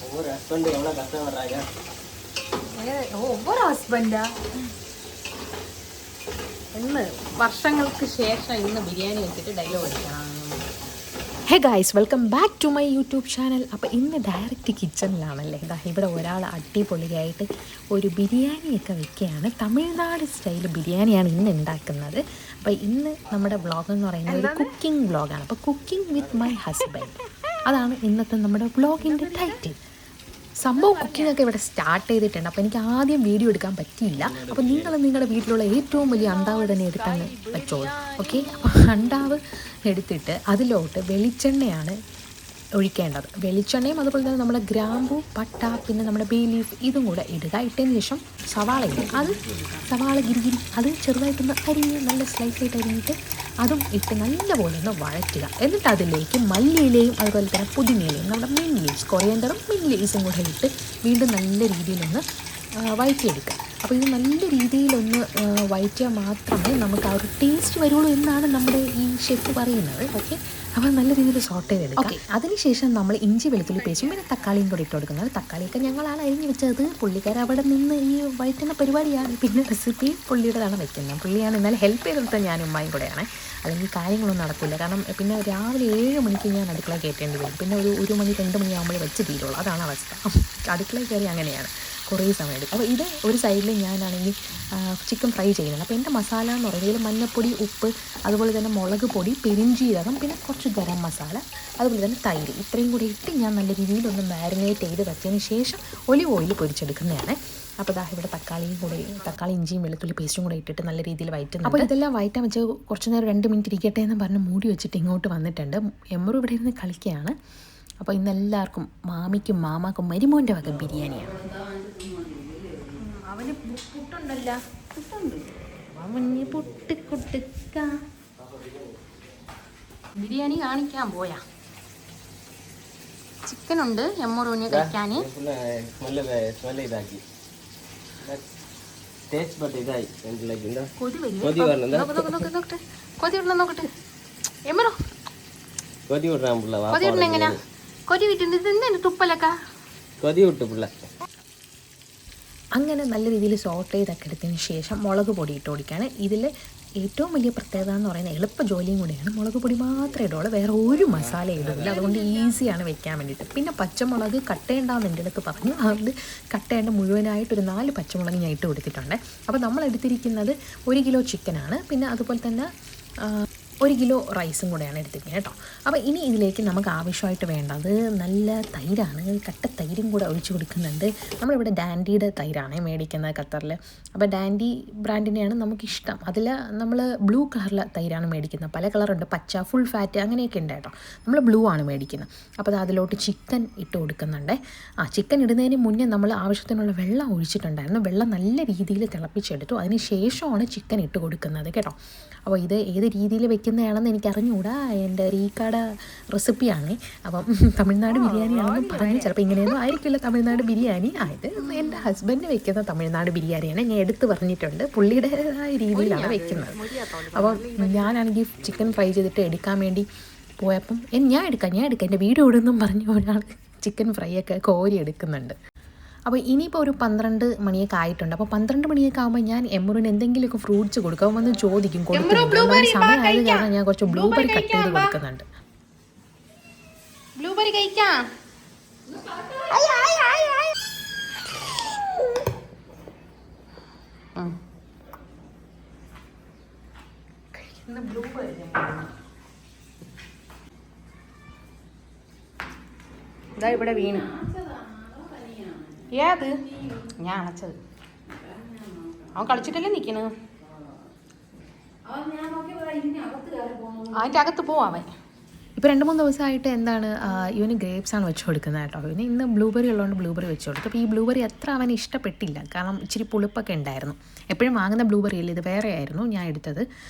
ஒவ்வொரு ஹஸ்பண்ட் எவ்வளோ கஷ்டப்படுறாங்க. ஒவ்வொரு ഹസ്ബൻഡാ ഇന്ന് വർഷങ്ങൾക്ക് ശേഷം ഇന്ന് ബിരിയാണി വെച്ചിട്ട് ഡയലോഗ് അടിക്കണം. Hey guys, welcome back to my YouTube channel. അപ്പോൾ ഇന്ന് ഡയറക്റ്റ് കിച്ചണിലാണല്ലേ. ഇവിടെ ഒരാൾ അടിപൊളിയായിട്ട് ഒരു ബിരിയാണിയൊക്കെ വെക്കുകയാണ്. തമിഴ്നാട് സ്റ്റൈൽ ബിരിയാണിയാണ് ഇന്ന് ഉണ്ടാക്കുന്നത്. അപ്പോൾ ഇന്ന് നമ്മുടെ വ്ളോഗ് എന്ന് പറയുന്നത് ഒരു കുക്കിംഗ് വ്ളോഗാണ്. അപ്പോൾ കുക്കിംഗ് വിത്ത് മൈ ഹസ്ബൻഡ്, അതാണ് ഇന്നത്തെ നമ്മുടെ വ്ളോഗിൻ്റെ ടൈറ്റിൽ. സംഭവം കുക്കിംഗ് ഒക്കെ ഇവിടെ സ്റ്റാർട്ട് ചെയ്തിട്ടുണ്ട്. അപ്പോൾ എനിക്ക് ആദ്യം വീഡിയോ എടുക്കാൻ പറ്റിയില്ല. അപ്പോൾ നിങ്ങളുടെ വീട്ടിലുള്ള ഏറ്റവും വലിയ അണ്ടാവ് തന്നെ എടുക്കാൻ പറ്റുള്ളൂ. ഓക്കെ, അപ്പോൾ അണ്ടാവ് എടുത്തിട്ട് അതിലോട്ട് വെളിച്ചെണ്ണയാണ് ഒഴിക്കേണ്ടത്. വെളിച്ചെണ്ണയും അതുപോലെ തന്നെ നമ്മുടെ ഗ്രാമ്പൂ, പട്ട, പിന്നെ നമ്മുടെ ബേ ലീഫ് ഇതും കൂടെ ഇടുക. ഇട്ടതിന് ശേഷം സവാള ഇടുക. അത് സവാള ഗിരിഗിരി അത് ചെറുതായിട്ടൊന്ന് അരിഞ്ഞ് നല്ല സ്ലൈസായിട്ട് അരിഞ്ഞിട്ട് അതും ഇട്ട് നല്ലപോലെ ഒന്ന് വഴറ്റുക. എന്നിട്ട് അതിലേക്ക് മല്ലിയിലയും അതുപോലെ തന്നെ പുതിനയിലയും നമ്മുടെ മിൻ ലീവ്സ്, കൊറിയൻഡറും മിൻ ലീവ്സും കൂടെ ഇട്ട് വീണ്ടും നല്ല രീതിയിലൊന്ന് വഴറ്റിയെടുക്കുക. അപ്പോൾ ഇത് നല്ല രീതിയിലൊന്ന് വഴറ്റിയാൽ മാത്രമേ നമുക്ക് ആ ഒരു ടേസ്റ്റ് വരുള്ളൂ എന്നാണ് നമ്മുടെ ഈ ഷെഫ് പറയുന്നത്. ഓക്കെ, അപ്പോൾ നല്ല രീതിയിൽ സോട്ട് ചെയ്തെടുക്കുക. ഓക്കെ, അതിനുശേഷം നമ്മൾ ഇഞ്ചി വെളുത്തുള്ളി പേസ്റ്റും പിന്നെ തക്കാളിയും കൂടി ഇട്ട് കൊടുക്കുന്നത്. തക്കാളിയൊക്കെ ഞങ്ങളാണ് അരിഞ്ഞ് വെച്ചത്. പുള്ളിക്കാർ അവിടെ നിന്ന് ഈ വഴറ്റുന്ന പരിപാടിയാണ്, പിന്നെ റെസിപ്പി പുള്ളിയുടേതാണ് വെക്കുന്നത്. പുള്ളിയാണ് എന്നാലും ഹെൽപ്പ് ചെയ്തെടുത്താൽ ഞാനും ഉമ്മയും കൂടെയാണ്, അല്ലെങ്കിൽ കാര്യങ്ങളൊന്നും നടക്കില്ല. കാരണം പിന്നെ രാവിലെ 7 മണിക്ക് ഞാൻ അടുക്കള കയറ്റേണ്ടി വരും. പിന്നെ ഒരു 1 മണി 2 മണിയാകുമ്പോൾ വെച്ച് തീരുള്ളൂ. അതാണ് അവസ്ഥ. അടുക്കളയിൽ കയറി അങ്ങനെയാണ് കുറേ സമയം എടുക്കും. അപ്പോൾ ഇത് ഒരു സൈഡിൽ ഞാനാണെങ്കിൽ ചിക്കൻ ഫ്രൈ ചെയ്യുന്നത്. അപ്പോൾ എൻ്റെ മസാല എന്ന് പറയുന്നത് മഞ്ഞൾപ്പൊടി, ഉപ്പ്, അതുപോലെ തന്നെ മുളക് പൊടി, പെരിഞ്ചീരകം, പിന്നെ കുറച്ച് ഗരം മസാല, അതുപോലെ തന്നെ തൈര്, ഇത്രയും കൂടി ഇട്ട് ഞാൻ നല്ല രീതിയിലൊന്ന് മാരിനേറ്റ് ചെയ്ത് വെച്ചതിന് ശേഷം ഒലിവ് ഓയിൽ പൊരിച്ചെടുക്കുന്നതാണ്. അപ്പോൾ ഇതാ ഇവിടെ തക്കാളി ഇഞ്ചിയും വെളുത്തുള്ളി പേസ്റ്റും കൂടെ ഇട്ടിട്ട് നല്ല രീതിയിൽ വഴറ്റുന്നു. അപ്പോൾ ഇതെല്ലാം വഴറ്റാൻ വെച്ച് കുറച്ച് നേരം 2 മിനിറ്റ് ഇരിക്കട്ടെ എന്ന് പറഞ്ഞ് മൂടി വെച്ചിട്ട് ഇങ്ങോട്ട് വന്നിട്ടുണ്ട്. എമ്മറും ഇവിടെ ഇരുന്ന് കളിക്കുകയാണ്. അപ്പോൾ ഇന്നെല്ലാവർക്കും മാമിക്കും മാമാക്കും മരുമോൻ്റെ വക ബിരിയാണിയാണ്. അവന് പുട്ടുണ്ടല്ലോ, അവന് പുട്ട് കൊടുക്ക. ബിരിയാണി കാണിക്കാൻ പോയാ. ചിക്കനുണ്ട് എമ്മൂറിന് കഴിക്കാൻ. എങ്ങനെയാ കൊതി വിട്ടുണ്ട് തുപ്പലൊക്കെ കൊതി വിട്ടു പിള്ള. അങ്ങനെ നല്ല രീതിയിൽ സോട്ട് ചെയ്തൊക്കെ എടുത്തതിന് ശേഷം മുളക് പൊടി ഇട്ട് കൊടുക്കുകയാണ്. ഇതിൽ ഏറ്റവും വലിയ പ്രത്യേകത എന്ന് പറയുന്നത് എളുപ്പ ജോലിയും കൂടിയാണ്. മുളക് പൊടി മാത്രമേ ഇടുള്ളൂ, വേറെ ഒരു മസാല ഇടില്ല. അതുകൊണ്ട് ഈസിയാണ് വെക്കാൻ വേണ്ടിയിട്ട്. പിന്നെ പച്ചമുളക് കട്ടയുണ്ടാകുന്ന എൻ്റെ അടുത്ത് പറഞ്ഞു. അതുകൊണ്ട് കട്ടയേണ്ട മുഴുവനായിട്ടൊരു 4 പച്ചമുളക് ഞാൻ ഇട്ട് കൊടുത്തിട്ടുണ്ട്. അപ്പോൾ നമ്മൾ എടുത്തിരിക്കുന്നത് 1 കിലോ ചിക്കനാണ്. പിന്നെ അതുപോലെ തന്നെ 1 കിലോ റൈസും കൂടെയാണ് എടുത്തിരിക്കുന്നത് കേട്ടോ. അപ്പോൾ ഇനി ഇതിലേക്ക് നമുക്ക് ആവശ്യമായിട്ട് വേണ്ടത് നല്ല തൈരാണ്. കട്ട തൈരും കൂടെ ഒഴിച്ച് കൊടുക്കുന്നുണ്ട്. നമ്മളിവിടെ ഡാൻഡിയുടെ തൈരാണ് മേടിക്കുന്നത് ഖത്തറിൽ. അപ്പോൾ ഡാൻഡി ബ്രാൻഡിനെയാണ് നമുക്കിഷ്ടം. അതിൽ നമ്മൾ ബ്ലൂ കളറിലെ തൈരാണ് മേടിക്കുന്നത്. പല കളറുണ്ട്, പച്ച, ഫുൾ ഫാറ്റ് അങ്ങനെയൊക്കെ ഉണ്ട് കേട്ടോ. നമ്മൾ ബ്ലൂ ആണ് മേടിക്കുന്നത്. അപ്പോൾ അതിലോട്ട് ചിക്കൻ ഇട്ട് കൊടുക്കുന്നുണ്ട്. ചിക്കൻ ഇടുന്നതിന് മുന്നേ നമ്മൾ ആവശ്യത്തിനുള്ള വെള്ളം ഒഴിച്ചിട്ടുണ്ടായിരുന്നു. വെള്ളം നല്ല രീതിയിൽ തിളപ്പിച്ചെടുത്തു. അതിന് ശേഷമാണ് ചിക്കൻ ഇട്ട് കൊടുക്കുന്നത് കേട്ടോ. അപ്പോൾ ഇത് ഏത് രീതിയിൽ വെക്കുന്നതാണെന്ന് എനിക്ക് അറിഞ്ഞുകൂടാ. എൻ്റെ റീക്കാടെ റെസിപ്പിയാണ്. അപ്പം തമിഴ്നാട് ബിരിയാണിയാണെന്ന് പറഞ്ഞ് ചിലപ്പോൾ ഇങ്ങനെയൊന്നും ആയിരിക്കില്ല തമിഴ്നാട് ബിരിയാണി. ഇത് എൻ്റെ ഹസ്ബൻഡ് വെക്കുന്ന തമിഴ്നാട് ബിരിയാണിയാണ്. ഞാൻ എടുത്ത് പറഞ്ഞിട്ടുണ്ട്, പുള്ളിയുടേതായ രീതിയിലാണ് വെക്കുന്നത്. അപ്പം ഞാനാണെങ്കിൽ ചിക്കൻ ഫ്രൈ ചെയ്തിട്ട് എടുക്കാൻ വേണ്ടി പോയപ്പം ഞാൻ എടുക്കാം എൻ്റെ വീഡിയോ ഇടുന്നും പറഞ്ഞ് ഒരാൾ ചിക്കൻ ഫ്രൈ ഒക്കെ കോരി എടുക്കുന്നുണ്ട്. അപ്പോൾ ഇനിയിപ്പോൾ ഒരു 12 മണിയൊക്കെ ആയിട്ടുണ്ട്. അപ്പോൾ 12 മണിയൊക്കെ ആകുമ്പോൾ ഞാൻ എമ്മറിന് എന്തെങ്കിലുമൊക്കെ ഫ്രൂട്ട്സ് കൊടുക്കും. വന്ന് ചോദിക്കും, കൊടുക്കുന്നുണ്ട്. സമയമായത് കാരണം ഞാൻ കുറച്ച് ബ്ലൂബെറി കട്ട് ചെയ്ത് കൊടുക്കുന്നുണ്ട്. ബ്ലൂബെറി കഴിക്കാം. ഇതാ ഇവിടെ വീണ്. ഏത് ഞാൻ അണച്ചത്. അവൻ കളിച്ചിട്ടല്ലേ നിൽക്കണ്. അതിൻ്റെ അകത്ത് പോവും അവൻ. ഇപ്പോൾ 2-3 ദിവസമായിട്ട് എന്താണ് ഇവന് ഗ്രേപ്സാണ് വെച്ച് കൊടുക്കുന്നത് കേട്ടോ. ഇവന് ഇന്ന് ബ്ലൂബെറി ഉള്ളതുകൊണ്ട് ബ്ലൂബെറി വെച്ച് കൊടുത്തു. അപ്പോൾ ഈ ബ്ലൂബെറി അത്ര അവന് ഇഷ്ടപ്പെട്ടില്ല. കാരണം ഇച്ചിരി പുളിപ്പൊക്കെ ഉണ്ടായിരുന്നു. എപ്പോഴും വാങ്ങുന്ന ബ്ലൂബെറി അല്ലേ, ഇത് വേറെ ആയിരുന്നു ഞാൻ എടുത്തത്.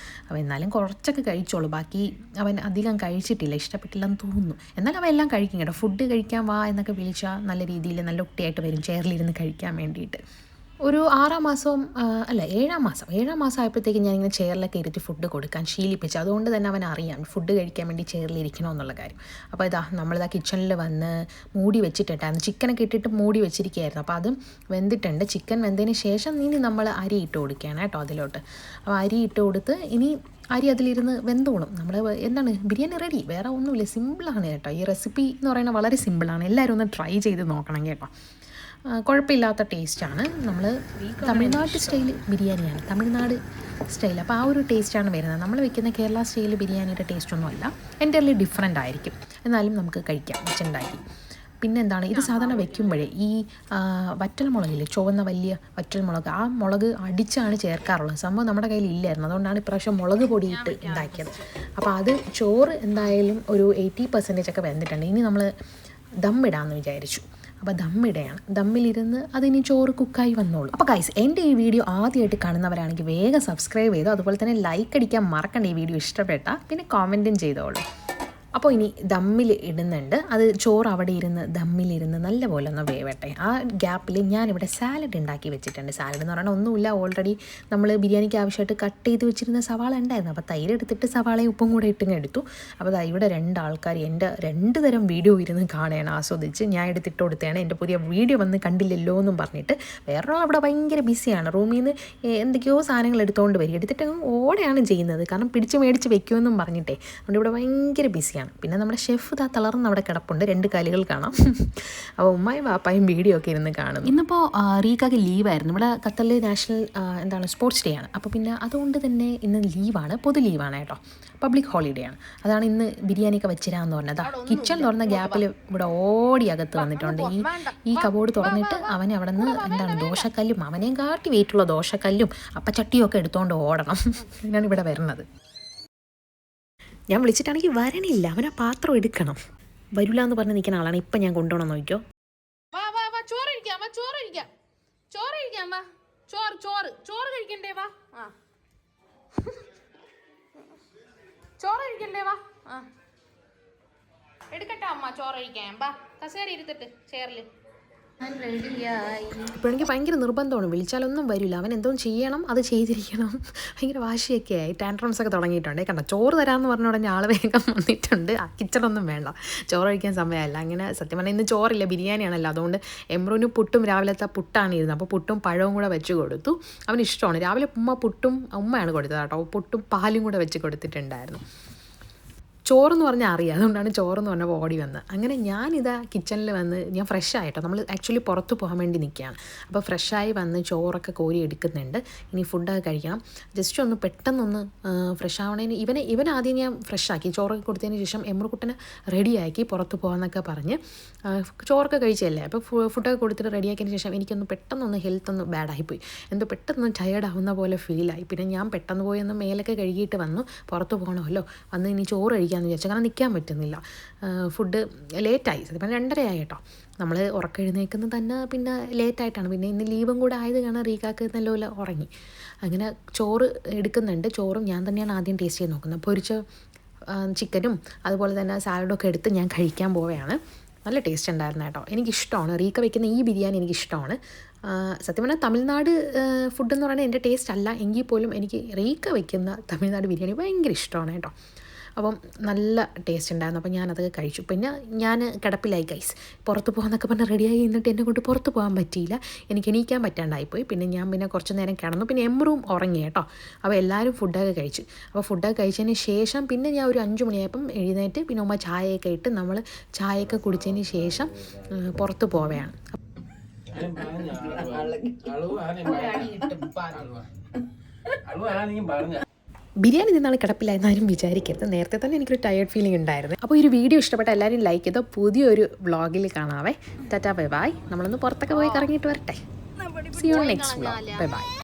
അപ്പോൾ എന്നാലും കുറച്ചൊക്കെ കഴിച്ചോളൂ. ബാക്കി അവൻ അധികം കഴിച്ചിട്ടില്ല, ഇഷ്ടപ്പെട്ടില്ലെന്ന് തോന്നുന്നു. എന്നാലും അവൻ എല്ലാം കഴിക്കും കേട്ടോ. ഫുഡ് കഴിക്കാൻ വാ എന്നൊക്കെ വിളിച്ചാൽ നല്ല രീതിയിൽ നല്ല ഒട്ടിയായിട്ട് വരും ചെയറിലിരുന്ന് കഴിക്കാൻ വേണ്ടിയിട്ട്. ഒരു 6-ാം മാസം അല്ല 7-ാം മാസം ആയപ്പോഴത്തേക്കും ഞാനിങ്ങനെ ചെയറിലൊക്കെ ഇരുത്തി ഫുഡ് കൊടുക്കാൻ ശീലിപ്പിച്ചു. അതുകൊണ്ട് തന്നെ അവൻ അറിയാം ഫുഡ് കഴിക്കാൻ വേണ്ടി ചെയറിലിരിക്കണമെന്നുള്ള കാര്യം. അപ്പോൾ നമ്മളിതാ കിച്ചണിൽ വന്ന് മൂടി വെച്ചിട്ടുണ്ടായിരുന്നു. ചിക്കനൊക്കെ ഇട്ടിട്ട് മൂടി വെച്ചിരിക്കുകയായിരുന്നു. അപ്പോൾ അതും വെന്തിട്ടുണ്ട്. ചിക്കൻ വെന്തതിന് ശേഷം ഇനി നമ്മൾ അരി ഇട്ട് കൊടുക്കുകയാണ് കേട്ടോ അതിലോട്ട്. അപ്പോൾ അരി ഇട്ട് കൊടുത്ത് ഇനി അരി അതിലിരുന്ന് വെന്തോളും. നമ്മൾ എന്താണ് ബിരിയാണി റെഡി. വേറെ ഒന്നുമില്ല, സിമ്പിളാണ് കേട്ടോ. ഈ റെസിപ്പി എന്ന് പറയുന്നത് വളരെ സിമ്പിളാണ്. എല്ലാവരും ഒന്ന് ട്രൈ ചെയ്ത് നോക്കണം കേട്ടോ. കുഴപ്പമില്ലാത്ത ടേസ്റ്റാണ്. നമ്മൾ തമിഴ്നാട് സ്റ്റൈൽ ബിരിയാണിയാണ്, തമിഴ്നാട് സ്റ്റൈൽ. അപ്പോൾ ആ ഒരു ടേസ്റ്റാണ് വരുന്നത്. നമ്മൾ വെക്കുന്ന കേരള സ്റ്റൈൽ ബിരിയാണിയുടെ ടേസ്റ്റൊന്നുമല്ല, എൻ്റർലി ഡിഫറെൻ്റ് ആയിരിക്കും. എന്നാലും നമുക്ക് കഴിക്കാം വെച്ചുണ്ടാക്കി. പിന്നെ എന്താണ്, ഇത് സാധാരണ വെക്കുമ്പോഴേ ഈ വറ്റൽമുളകില്ലേ, ചുവന്ന വലിയ വറ്റൽമുളക്, ആ മുളക് അടിച്ചാണ് ചേർക്കാറുള്ളത്. സംഭവം നമ്മുടെ കയ്യിൽ ഇല്ലായിരുന്നു. അതുകൊണ്ടാണ് ഇപ്രാവശ്യം മുളക് പൊടിയിട്ട് ഉണ്ടാക്കിയത്. അപ്പോൾ അത് ചോറ് എന്തായാലും ഒരു 80% ഒക്കെ വെന്തിട്ടുണ്ട്. ഇനി നമ്മൾ ദമ്മിടാമെന്ന് വിചാരിച്ചു. അപ്പോൾ ദമ്മിടയാണ്. ദമ്മിലിരുന്ന് അതിനി ചോറ് കുക്കായി വന്നോളൂ. അപ്പോൾ ഗൈസ്, എൻ്റെ ഈ വീഡിയോ ആദ്യമായിട്ട് കാണുന്നവരാണെങ്കിൽ വേഗം സബ്സ്ക്രൈബ് ചെയ്തോ. അതുപോലെ തന്നെ ലൈക്ക് അടിക്കാൻ മറക്കണ്ട ഈ വീഡിയോ ഇഷ്ടപ്പെട്ടാൽ. പിന്നെ കമൻറ്റും ചെയ്തോളൂ. അപ്പോൾ ഇനി ദമ്മിൽ ഇടുന്നുണ്ട്. അത് ചോറ് അവിടെ ഇരുന്ന് ദമ്മിലിരുന്ന് നല്ലപോലെ ഒന്ന് വേവട്ടെ. ആ ഗ്യാപ്പിൽ ഞാനിവിടെ സാലഡ് ഉണ്ടാക്കി വെച്ചിട്ടുണ്ട്. സാലഡ് എന്ന് പറഞ്ഞാൽ ഒന്നുമില്ല, ഓൾറെഡി നമ്മൾ ബിരിയാണിക്ക് ആവശ്യമായിട്ട് കട്ട് ചെയ്ത് വെച്ചിരുന്ന സവാള ഉണ്ടായിരുന്നു. അപ്പോൾ തൈര് എടുത്തിട്ട് സവാളയും ഉപ്പും കൂടെ ഇട്ടും എടുത്തു. അപ്പോൾ ഇവിടെ 2 ആൾക്കാർ എൻ്റെ 2 തരം വീഡിയോ ഇരുന്ന് കാണുകയാണ്, ആസ്വദിച്ച്. ഞാൻ എടുത്തിട്ട് കൊടുത്തതാണ്. എൻ്റെ പുതിയ വീഡിയോ വന്ന് കണ്ടില്ലല്ലോ എന്നും പറഞ്ഞിട്ട്. വേറൊരാൾ അവിടെ ഭയങ്കര ബിസിയാണ്. റൂമിൽ നിന്ന് എന്തൊക്കെയോ സാധനങ്ങൾ എടുത്തുകൊണ്ട് വരും. എടുത്തിട്ട് ഓടെയാണ് ചെയ്യുന്നത്. കാരണം പിടിച്ച് മേടിച്ച് വെക്കുമെന്നും പറഞ്ഞിട്ടേ. അതുകൊണ്ട് ഇവിടെ ഭയങ്കര ബിസിയാണ്. പിന്നെ നമ്മുടെ ഷെഫ് തളർന്ന് അവിടെ കിടപ്പുണ്ട്. 2 കാലുകൾ കാണാം. അപ്പോൾ ഉമ്മായും വാപ്പായും വീഡിയോ ഒക്കെ ഇരുന്ന് കാണും. ഇന്നിപ്പോൾ റീക്കാക്ക് ലീവായിരുന്നു. ഇവിടെ ഖത്തറിൽ നാഷണൽ സ്പോർട്സ് ഡേ ആണ്. അപ്പോൾ പിന്നെ അതുകൊണ്ട് തന്നെ ഇന്ന് ലീവാണ്, പൊതു ലീവാണ് കേട്ടോ, പബ്ലിക് ഹോളിഡേ ആണ്. അതാണ് ഇന്ന് ബിരിയാണിയൊക്കെ വെച്ചിരാന്ന് പറഞ്ഞത്. കിച്ചൺ തുറന്ന ഗ്യാപ്പിൽ ഇവിടെ ഓടി അകത്ത് വന്നിട്ടുണ്ട്. ഈ കബോർഡ് തുറന്നിട്ട് അവനെ അവിടെ നിന്ന് ദോശക്കല്ലും, അവനെയും കാട്ടി വെയിറ്റുള്ള ദോശക്കല്ലും അപ്പച്ചട്ടിയും ഒക്കെ എടുത്തുകൊണ്ട് ഓടണം. ഞാൻ ഇവിടെ വരുന്നത്. ഞാൻ വിളിച്ചിട്ടാണെങ്കിൽ വരണില്ല. അവനാ പാത്രം എടുക്കണം. വരില്ല എന്ന് പറഞ്ഞ് നിൽക്കുന്ന ആളാണ്. ഇപ്പം ഞാൻ കൊണ്ടുപോകണം നോക്കിയോ. ചോറ് കഴിക്കണ്ടേ വാ, ചോറ് കഴിക്കണ്ടേ വാ, എടുക്കട്ടെ അമ്മ ചോറ് കഴിക്കാൻ. ബാ കസേര ഇരുത്തിട്ട് ചെയറിൽ. ഇപ്പോൾ എനിക്ക് ഭയങ്കര നിർബന്ധമാണ്. വിളിച്ചാലൊന്നും വരില്ല. അവൻ എന്തോ ചെയ്യണം, അത് ചെയ്തിരിക്കണം. ഭയങ്കര വാശിയൊക്കെ ആയി. ടാൻട്രംസ് ഒക്കെ തുടങ്ങിയിട്ടുണ്ട്. കണ്ടോ, ചോറ് തരാമെന്ന് പറഞ്ഞ ഉടനെ ആൾ വേഗം വന്നിട്ടുണ്ട്. കിച്ചണൊന്നും വേണ്ട, ചോറ് കഴിക്കാൻ സമയമല്ല. അങ്ങനെ സത്യം പറഞ്ഞാൽ ഇന്ന് ചോറില്ല, ബിരിയാണിയാണല്ലോ. അതുകൊണ്ട് എമ്രുവിന് പുട്ടും, രാവിലത്തെ പുട്ടാണ് ഇരുന്നത്. അപ്പോൾ പുട്ടും പഴവും കൂടെ വെച്ച് കൊടുത്തു. അവന് ഇഷ്ടമാണ്. രാവിലെ ഉമ്മയാണ് കൊടുത്തത് കേട്ടോ. പുട്ടും പാലും കൂടെ വെച്ച് കൊടുത്തിട്ടുണ്ടായിരുന്നു. ചോറെന്ന് പറഞ്ഞാൽ അറിയാം, അതുകൊണ്ടാണ് ചോറെന്ന് പറഞ്ഞപ്പോൾ ഓടി വന്നത്. അങ്ങനെ ഞാനിതാ കിച്ചണിൽ വന്ന് ഞാൻ ഫ്രഷായിട്ടോ. നമ്മൾ ആക്ച്വലി പുറത്ത് പോകാൻ വേണ്ടി നിൽക്കുകയാണ്. അപ്പോൾ ഫ്രഷായി വന്ന് ചോറൊക്കെ കോരി എടുക്കുന്നുണ്ട്. ഇനി ഫുഡൊക്കെ കഴിക്കണം. ജസ്റ്റ് ഒന്ന് പെട്ടെന്നൊന്ന് ഫ്രഷ് ആവണേന് ഇവൻ ആദ്യം ഞാൻ ഫ്രഷാക്കി. ചോറൊക്കെ കൊടുത്തതിന് ശേഷം എമ്രുക്കുട്ടനെ റെഡിയാക്കി പുറത്ത് പോകാമെന്നൊക്കെ പറഞ്ഞ് ചോറൊക്കെ കഴിച്ചല്ലേ. അപ്പോൾ ഫുഡൊക്കെ കൊടുത്തിട്ട് റെഡിയാക്കിയതിന് ശേഷം എനിക്കൊന്ന് പെട്ടെന്നൊന്ന് ഹെൽത്ത് ഒന്ന് ബാഡായിപ്പോയി. എന്തോ പെട്ടെന്ന് ടയേർഡാവുന്ന പോലെ ഫീലായി. പിന്നെ ഞാൻ പെട്ടെന്ന് പോയി ഒന്ന് മേലൊക്കെ കഴുകിയിട്ട് വന്നു. പുറത്ത് പോകണമല്ലോ, വന്ന് ഇനി ചോറ് കഴിക്കാമെന്ന് വിചാരിച്ചു. കാരണം നിൽക്കാൻ പറ്റുന്നില്ല. ഫുഡ് ലേറ്റായി. അതിപ്പം 2:30 ആയി കേട്ടോ. നമ്മൾ ഉറക്കെഴുന്നേക്കുന്നത് തന്നെ പിന്നെ ലേറ്റായിട്ടാണ്. പിന്നെ ഇന്ന് ലീവും കൂടെ ആയത് കാരണം റീക്കാക്ക് നല്ലപോലെ ഉറങ്ങി. അങ്ങനെ ചോറ് എടുക്കുന്നുണ്ട്. ചോറും ഞാൻ തന്നെയാണ് ആദ്യം ടേസ്റ്റ് ചെയ്ത് നോക്കുന്നത്. പൊരിച്ച ചിക്കനും അതുപോലെ തന്നെ സാലഡൊക്കെ എടുത്ത് ഞാൻ കഴിക്കാൻ പോവുകയാണ്. നല്ല ടേസ്റ്റ് ഉണ്ടായിരുന്നു കേട്ടോ. എനിക്കിഷ്ടമാണ് റീക്ക വയ്ക്കുന്ന ഈ ബിരിയാണി, എനിക്കിഷ്ടമാണ്. സത്യം പറഞ്ഞാൽ തമിഴ്നാട് ഫുഡെന്ന് പറയുന്നത് എൻ്റെ ടേസ്റ്റ് അല്ല എങ്കിൽ പോലും എനിക്ക് റീക്ക വയ്ക്കുന്ന തമിഴ്നാട് ബിരിയാണി ഭയങ്കര ഇഷ്ടമാണ് കേട്ടോ. അപ്പം നല്ല ടേസ്റ്റ് ഉണ്ടായിരുന്നു. അപ്പം ഞാനതൊക്കെ കഴിച്ചു. പിന്നെ ഞാൻ കിടപ്പിലായി ഗൈസ്. പുറത്ത് പോകാമെന്നൊക്കെ പറഞ്ഞാൽ റെഡിയായി നിന്നിട്ട് എന്നെ കൊണ്ട് പുറത്ത് പോകാൻ പറ്റിയില്ല. എനിക്ക് എണീക്കാൻ പറ്റാണ്ടായിപ്പോയി. പിന്നെ ഞാൻ കുറച്ച് നേരം കിടന്നു. പിന്നെ എമ്രുവും ഉറങ്ങി കേട്ടോ. അപ്പോൾ എല്ലാവരും ഫുഡൊക്കെ കഴിച്ചു. അപ്പോൾ ഫുഡൊക്കെ കഴിച്ചതിന് ശേഷം പിന്നെ ഞാൻ ഒരു 5 മണിയായപ്പം എഴുന്നേറ്റ് പിന്നെ ഉമ്മ ചായയൊക്കെ ഇട്ട് നമ്മൾ ചായയൊക്കെ കുടിച്ചതിന് ശേഷം പുറത്ത് പോവുകയാണ്. ബിരിയാണി നിന്നാണ് കിടപ്പില്ലായെന്നാരും വിചാരിക്കരുത്. നേരത്തെ തന്നെ എനിക്കൊരു ടയേർഡ് ഫീലിംഗ് ഉണ്ടായിരുന്നു. അപ്പോൾ ഈ ഒരു വീഡിയോ ഇഷ്ടപ്പെട്ട എല്ലാവരും ലൈക്ക് ചെയ്തോ. പുതിയൊരു വ്ളോഗിൽ കാണാവേ. Tata bye bye. നമ്മളൊന്ന് പുറത്തൊക്കെ പോയി കറങ്ങിയിട്ട് വരട്ടെ. See you next vlog. Bye bye.